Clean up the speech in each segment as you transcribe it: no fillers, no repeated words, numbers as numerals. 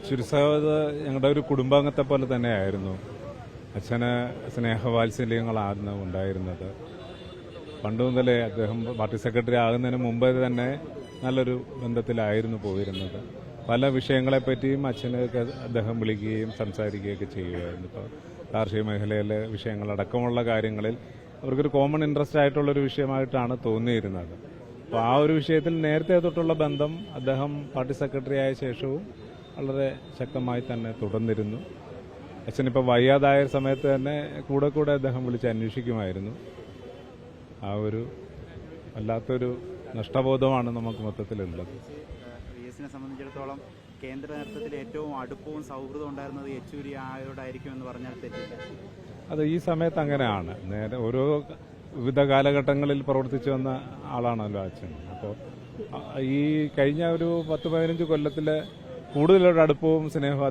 ചുരുസാവത് ഞങ്ങളുടെ ഒരു കുടുംബാംഗത്തെ പോലെ തന്നെയായിരുന്നു. അച്ഛന് സ്നേഹവാത്സല്യങ്ങളായിരുന്നു ഉണ്ടായിരുന്നത്. പണ്ട് മുതലേ അദ്ദേഹം പാർട്ടി സെക്രട്ടറി ആകുന്നതിന് മുമ്പേ തന്നെ നല്ലൊരു ബന്ധത്തിലായിരുന്നു പോയിരുന്നത്. പല വിഷയങ്ങളെപ്പറ്റിയും അച്ഛനൊക്കെ അദ്ദേഹം വിളിക്കുകയും സംസാരിക്കുകയൊക്കെ ചെയ്യുമായിരുന്നു. ഇപ്പോൾ കാർഷിക മേഖലയിലെ വിഷയങ്ങളടക്കമുള്ള കാര്യങ്ങളിൽ അവർക്കൊരു കോമൺ ഇൻട്രസ്റ്റ് ആയിട്ടുള്ളൊരു വിഷയമായിട്ടാണ് തോന്നിയിരുന്നത്. അപ്പോൾ ആ ഒരു വിഷയത്തിൽ നേരത്തെ തൊട്ടുള്ള ബന്ധം അദ്ദേഹം പാർട്ടി സെക്രട്ടറി ആയ ശേഷവും വളരെ ശക്തമായി തന്നെ തുടർന്നിരുന്നു. അച്ഛനിപ്പോൾ വയ്യാതായ സമയത്ത് തന്നെ കൂടെ കൂടെ അദ്ദേഹം വിളിച്ച് അന്വേഷിക്കുമായിരുന്നു. ആ ഒരു വല്ലാത്തൊരു നഷ്ടബോധമാണ് നമുക്ക് മൊത്തത്തിലുള്ളത്. റിയസിനെ സംബന്ധിച്ചിടത്തോളം കേന്ദ്ര നേതൃത്വത്തിൽ ഏറ്റവും അടുപ്പവും സൗഹൃദവും ഉണ്ടായിരുന്നത് യെച്ചൂരി ആയോടായിരിക്കും എന്ന് പറഞ്ഞാൽ തെറ്റില്ല. അത് ഈ സമയത്ത് അങ്ങനെയാണ്. നേരെ ഓരോ വിവിധ കാലഘട്ടങ്ങളിൽ പ്രവർത്തിച്ചു വന്ന ആളാണല്ലോ അച്ഛൻ. അപ്പോൾ ഈ കഴിഞ്ഞ ഒരു 10-15 കൊല്ലത്തിലെ കൂടുതലൊരു അടുപ്പവും സ്നേഹവും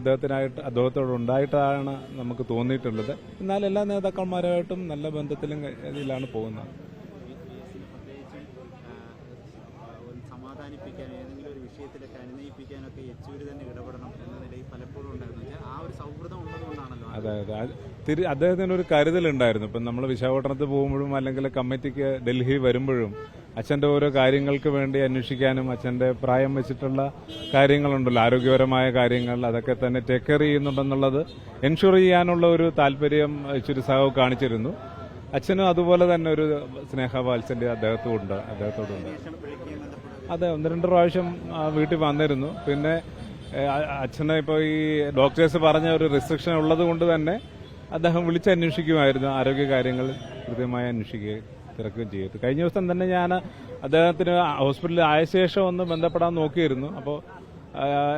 അദ്ദേഹത്തോട് ഉണ്ടായിട്ടാണ് നമുക്ക് തോന്നിയിട്ടുള്ളത്. എന്നാൽ എല്ലാ നേതാക്കന്മാരുമായിട്ടും നല്ല ബന്ധത്തിലും ഇതിലാണ് പോകുന്നത്. സമാധാനിപ്പിക്കാൻ ഏതെങ്കിലും ഒരു വിഷയത്തിലൊക്കെ അനുനയിപ്പിക്കാനൊക്കെ യെച്ചൂരി തന്നെ ഇടപെടണം എന്ന നിലയിൽ പലപ്പോഴും ഉണ്ടായിരുന്നു. ആ ഒരു സൗഹൃദം ഉള്ളതുകൊണ്ടാണല്ലോ. അതെ, അദ്ദേഹത്തിന് ഒരു കരുതലുണ്ടായിരുന്നു. ഇപ്പം നമ്മൾ വിശാഖപട്ടണത്ത് പോകുമ്പോഴും അല്ലെങ്കിൽ കമ്മിറ്റിക്ക് ഡൽഹി വരുമ്പോഴും അച്ഛൻ്റെ ഓരോ കാര്യങ്ങൾക്ക് വേണ്ടി അന്വേഷിക്കാനും അച്ഛൻ്റെ പ്രായം വെച്ചിട്ടുള്ള കാര്യങ്ങളുണ്ടല്ലോ, ആരോഗ്യപരമായ കാര്യങ്ങൾ, അതൊക്കെ തന്നെ ടേക്ക് കെയർ ചെയ്യുന്നുണ്ടെന്നുള്ളത് എൻഷുർ ചെയ്യാനുള്ള ഒരു താല്പര്യം യെച്ചൂരി സാഹു കാണിച്ചിരുന്നു. അച്ഛനും അതുപോലെ തന്നെ ഒരു സ്നേഹവാത്സല്യം അദ്ദേഹത്തോടുണ്ട്. അതെ, 1-2 പ്രാവശ്യം വീട്ടിൽ വന്നിരുന്നു. പിന്നെ അച്ഛനെ ഇപ്പോൾ ഈ ഡോക്ടേഴ്സ് പറഞ്ഞ ഒരു റിസ്ട്രിക്ഷൻ ഉള്ളത് കൊണ്ട് തന്നെ അദ്ദേഹം വിളിച്ചന്വേഷിക്കുമായിരുന്നു. ആരോഗ്യ കാര്യങ്ങൾ കൃത്യമായി അന്വേഷിക്കുകയും തിരക്കുകയും ചെയ്തു. കഴിഞ്ഞ ദിവസം തന്നെ ഞാൻ അദ്ദേഹത്തിന് ഹോസ്പിറ്റലിൽ ആയ ശേഷം ഒന്ന് ബന്ധപ്പെടാൻ നോക്കിയിരുന്നു. അപ്പോൾ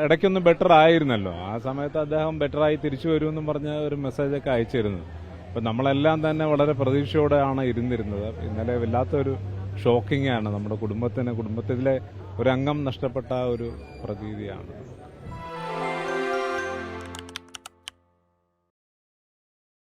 ഇടയ്ക്കൊന്ന് ബെറ്റർ ആയിരുന്നല്ലോ. ആ സമയത്ത് അദ്ദേഹം ബെറ്ററായി തിരിച്ചു വരുമെന്നും പറഞ്ഞ ഒരു മെസ്സേജൊക്കെ അയച്ചിരുന്നു. അപ്പം നമ്മളെല്ലാം തന്നെ വളരെ പ്രതീക്ഷയോടെയാണ് ഇരുന്നിരുന്നത്. ഇന്നലെ വല്ലാത്തൊരു ഷോക്കിംഗ് ആണ്. നമ്മുടെ കുടുംബത്തിലെ ഒരു അംഗം നഷ്ടപ്പെട്ട ഒരു പ്രതീതിയാണ്.